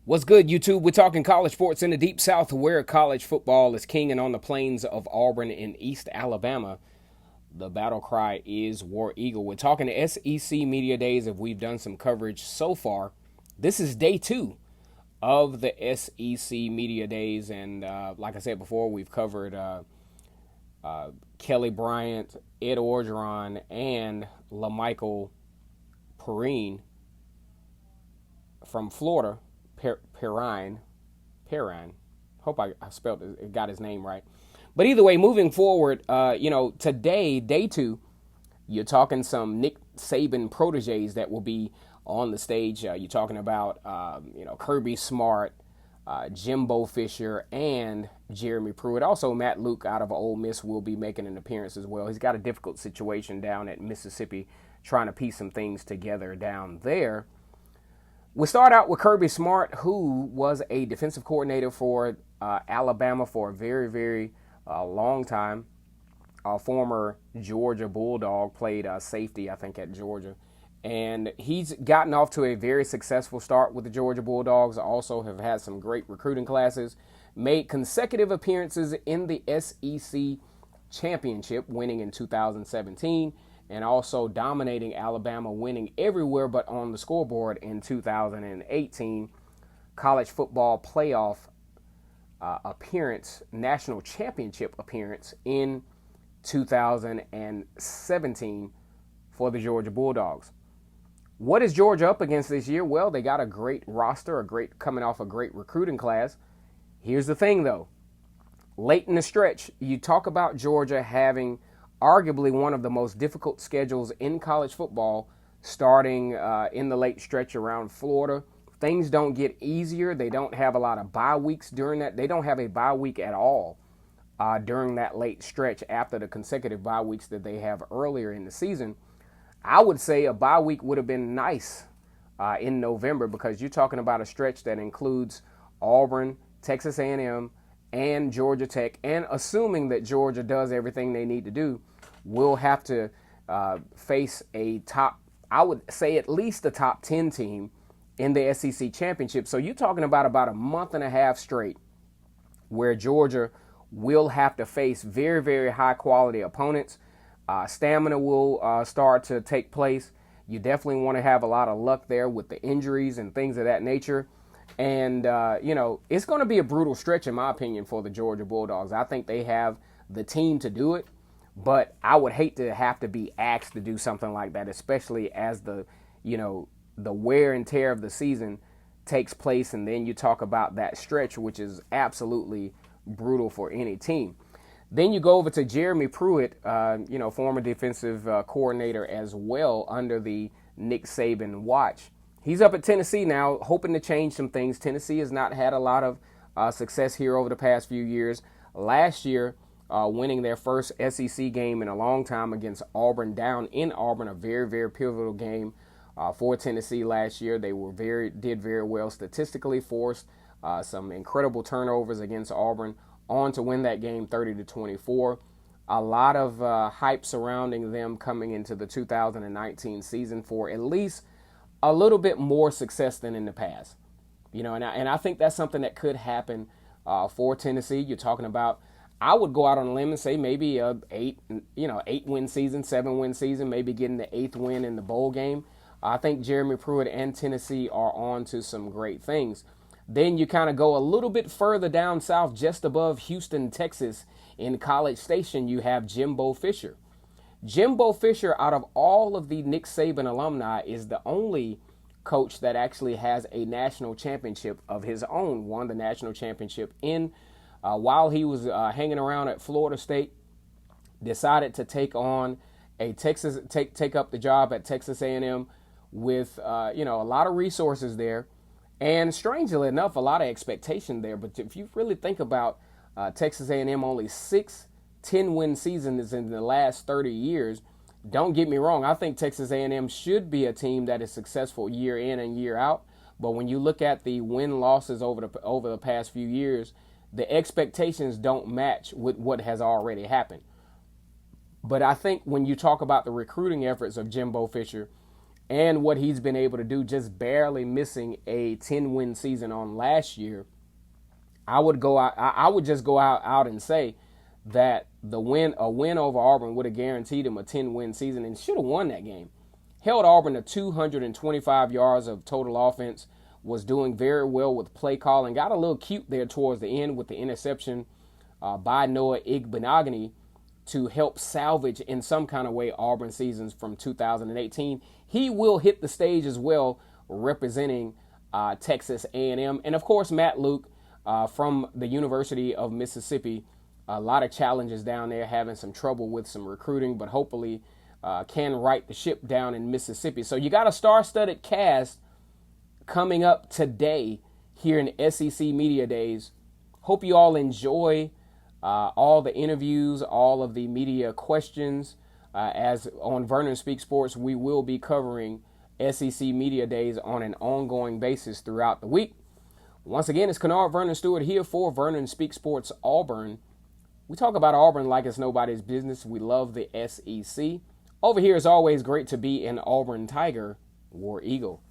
What's good, YouTube? We're talking college sports in the Deep South, where college football is king, and on the plains of Auburn in East Alabama, the battle cry is War Eagle. We're talking the SEC Media Days. If we've done some coverage so far, this is day 2 of the SEC Media Days, and like I said before, we've covered Kelly Bryant, Ed Orgeron, and LaMichael Perrine from Florida. Perrine. Hope I spelled it, got his name right. But either way, moving forward, today, day 2, you're talking some Nick Saban protégés that will be on the stage. You're talking about, Kirby Smart, Jimbo Fisher, and Jeromy Pruitt. Also, Matt Luke out of Ole Miss will be making an appearance as well. He's got a difficult situation down at Mississippi, trying to piece some things together down there. We start out with Kirby Smart, who was a defensive coordinator for Alabama for a very, very long time. A former Georgia Bulldog, played safety, I think, at Georgia. And he's gotten off to a very successful start with the Georgia Bulldogs. Also have had some great recruiting classes. Made consecutive appearances in the SEC Championship, winning in 2017. And also dominating Alabama, winning everywhere but on the scoreboard in 2018. College football playoff appearance, national championship appearance in 2017 for the Georgia Bulldogs. What is Georgia up against this year? Well, they got a great roster, coming off a great recruiting class. Here's the thing, though. Late in the stretch, you talk about Georgia having arguably one of the most difficult schedules in college football, starting in the late stretch around Florida. Things don't get easier. They don't have a lot of bye weeks during that. They don't have a bye week at all during that late stretch after the consecutive bye weeks that they have earlier in the season. I would say a bye week would have been nice in November, because you're talking about a stretch that includes Auburn, Texas A&M, and Georgia Tech, and assuming that Georgia does everything they need to do, will have to face a top, I would say at least a top 10 team in the SEC Championship. So you're talking about a month and a half straight where Georgia will have to face very, very high quality opponents. Stamina will start to take place. You definitely want to have a lot of luck there with the injuries and things of that nature. And, it's going to be a brutal stretch, in my opinion, for the Georgia Bulldogs. I think they have the team to do it, but I would hate to have to be asked to do something like that, especially as the wear and tear of the season takes place. And then you talk about that stretch, which is absolutely brutal for any team. Then you go over to Jeromy Pruitt, former defensive coordinator as well under the Nick Saban watch. He's up at Tennessee now, hoping to change some things. Tennessee has not had a lot of success here over the past few years. Last year, winning their first SEC game in a long time against Auburn, down in Auburn, a very, very pivotal game for Tennessee last year. They did very well statistically, forced some incredible turnovers against Auburn, on to win that game 30-24. A lot of hype surrounding them coming into the 2019 season for at least a little bit more success than in the past, and I think that's something that could happen for Tennessee. You're talking about, I would go out on a limb and say maybe a 8-win season, 7-win season, maybe getting the 8th win in the bowl game. I think Jeromy Pruitt and Tennessee are on to some great things. Then you kind of go a little bit further down south, just above Houston, Texas, in College Station, you have Jimbo Fisher. Jimbo Fisher, out of all of the Nick Saban alumni, is the only coach that actually has a national championship of his own. Won the national championship while he was hanging around at Florida State. Decided to take on take up the job at Texas A&M with a lot of resources there, and strangely enough, a lot of expectation there. But if you really think about Texas A&M, only 6 10-win seasons in the last 30 years. Don't get me wrong. I think Texas A&M should be a team that is successful year in and year out. But when you look at the win-losses over the past few years, the expectations don't match with what has already happened. But I think when you talk about the recruiting efforts of Jimbo Fisher, and what he's been able to do, just barely missing a 10-win season on last year, I would just go out and say that a win over Auburn would have guaranteed him a 10-win season and should have won that game. Held Auburn to 225 yards of total offense, was doing very well with play calling, got a little cute there towards the end with the interception by Noah Igbenogany to help salvage in some kind of way Auburn seasons from 2018. He will hit the stage as well, representing Texas A&M. And, of course, Matt Luke from the University of Mississippi. A lot of challenges down there, having some trouble with some recruiting, but hopefully can right the ship down in Mississippi. So you got a star-studded cast coming up today here in SEC Media Days. Hope you all enjoy all the interviews, all of the media questions. As on Vernon Speak Sports, we will be covering SEC Media Days on an ongoing basis throughout the week. Once again, it's Kennard Vernon Stewart here for Vernon Speak Sports Auburn. We talk about Auburn like it's nobody's business. We love the SEC. Over here, it's always great to be an Auburn Tiger, War Eagle.